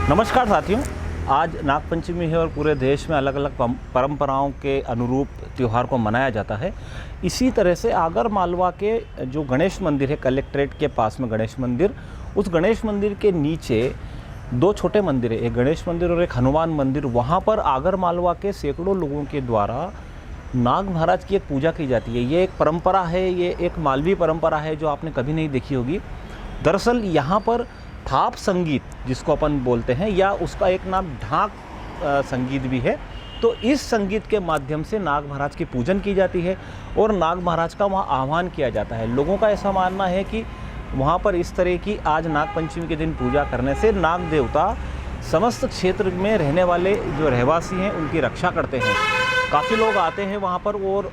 नमस्कार साथियों, आज नागपंचमी है और पूरे देश में अलग अलग परंपराओं के अनुरूप त्यौहार को मनाया जाता है। इसी तरह से आगर मालवा के जो गणेश मंदिर है, कलेक्ट्रेट के पास में गणेश मंदिर, उस गणेश मंदिर के नीचे दो छोटे मंदिर है, एक गणेश मंदिर और एक हनुमान मंदिर। वहाँ पर आगर मालवा के सैकड़ों लोगों के द्वारा नाग महाराज की एक पूजा की जाती है। ये एक परंपरा है, ये एक मालवी परंपरा है जो आपने कभी नहीं देखी होगी। दरअसल यहाँ पर थाप संगीत जिसको अपन बोलते हैं, या उसका एक नाम ढाक संगीत भी है, तो इस संगीत के माध्यम से नाग महाराज की पूजन की जाती है और नाग महाराज का वहाँ आह्वान किया जाता है। लोगों का ऐसा मानना है कि वहाँ पर इस तरह की आज नागपंचमी के दिन पूजा करने से नाग देवता समस्त क्षेत्र में रहने वाले जो रहवासी हैं उनकी रक्षा करते हैं। काफ़ी लोग आते हैं वहाँ पर और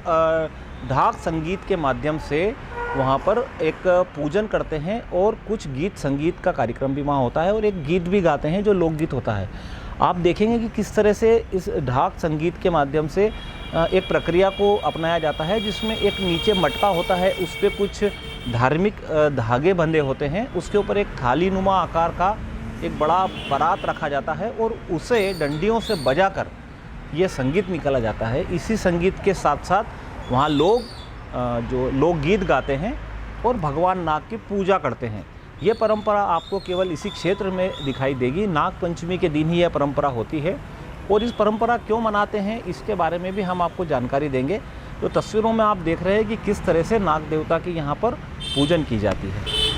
ढाक संगीत के माध्यम से वहाँ पर एक पूजन करते हैं और कुछ गीत संगीत का कार्यक्रम भी वहाँ होता है और एक गीत भी गाते हैं जो लोकगीत होता है। आप देखेंगे कि किस तरह से इस ढाक संगीत के माध्यम से एक प्रक्रिया को अपनाया जाता है, जिसमें एक नीचे मटका होता है, उस पर कुछ धार्मिक धागे बंधे होते हैं, उसके ऊपर एक थाली नुमा आकार का एक बड़ा परात रखा जाता है और उसे डंडियों से बजाकर ये संगीत निकाला जाता है। इसी संगीत के साथ साथ वहाँ लोग जो लोकगीत गाते हैं और भगवान नाग की पूजा करते हैं। ये परंपरा आपको केवल इसी क्षेत्र में दिखाई देगी। नागपंचमी के दिन ही यह परंपरा होती है और इस परंपरा क्यों मनाते हैं इसके बारे में भी हम आपको जानकारी देंगे। तो तस्वीरों में आप देख रहे हैं कि किस तरह से नाग देवता की यहाँ पर पूजन की जाती है।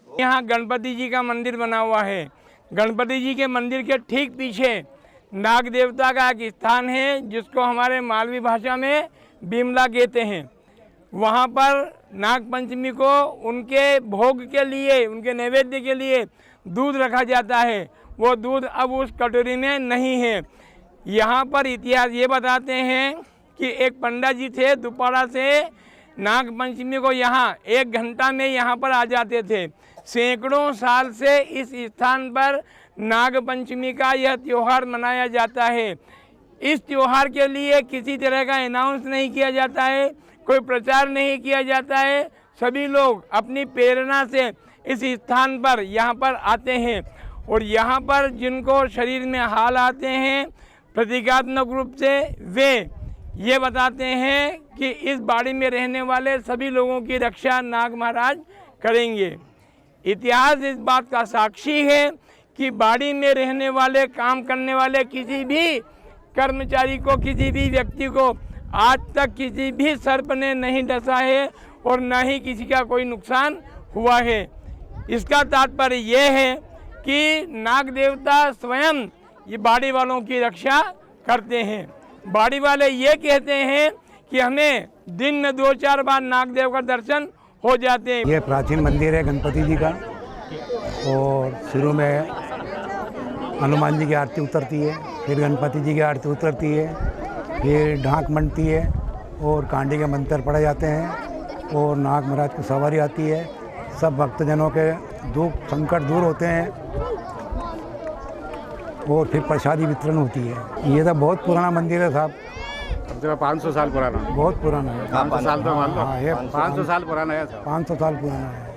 यहाँ गणपति जी का मंदिर बना हुआ है। गणपति जी के मंदिर के ठीक पीछे नाग देवता का एक स्थान है जिसको हमारे मालवी भाषा में बिमला कहते हैं। वहाँ पर नाग पंचमी को उनके भोग के लिए, उनके नैवेद्य के लिए दूध रखा जाता है। वो दूध अब उस कटोरी में नहीं है। यहाँ पर इतिहास ये बताते हैं कि एक पंडित जी थे, दोपहर से नाग पंचमी को यहाँ 1 घंटा में यहाँ पर आ जाते थे। सैकड़ों साल से इस स्थान पर नाग पंचमी का यह त्यौहार मनाया जाता है। इस त्यौहार के लिए किसी तरह का अनाउंस नहीं किया जाता है, कोई प्रचार नहीं किया जाता है। सभी लोग अपनी प्रेरणा से इस स्थान पर यहाँ पर आते हैं और यहाँ पर जिनको शरीर में हाल आते हैं प्रतीकात्मक रूप से, वे ये बताते हैं कि इस बाड़ी में रहने वाले सभी लोगों की रक्षा नाग महाराज करेंगे। इतिहास इस बात का साक्षी है कि बाड़ी में रहने वाले, काम करने वाले किसी भी कर्मचारी को, किसी भी व्यक्ति को आज तक किसी भी सर्प ने नहीं डसा है और न ही किसी का कोई नुकसान हुआ है। इसका तात्पर्य ये है कि नाग देवता स्वयं ये बाड़ी वालों की रक्षा करते हैं। बाड़ी वाले ये कहते हैं कि हमें दिन में 2-4 बार नागदेव का दर्शन हो जाते हैं। ये प्राचीन मंदिर है गणपति जी का, और शुरू में हनुमान जी की आरती उतरती है, फिर गणपति जी की आरती उतरती है, फिर ढाक बनती है और कांडी के मंत्र पढ़े जाते हैं और नाग महाराज की सवारी आती है। सब भक्तजनों के दुख संकट दूर होते हैं और फिर प्रसादी वितरण होती है। ये तो बहुत पुराना मंदिर है साहब, 500 साल पुराना। बहुत पुराना है। 500 साल तो मान लो। हाँ, ये 500 साल पुराना है। 500 साल पुराना है।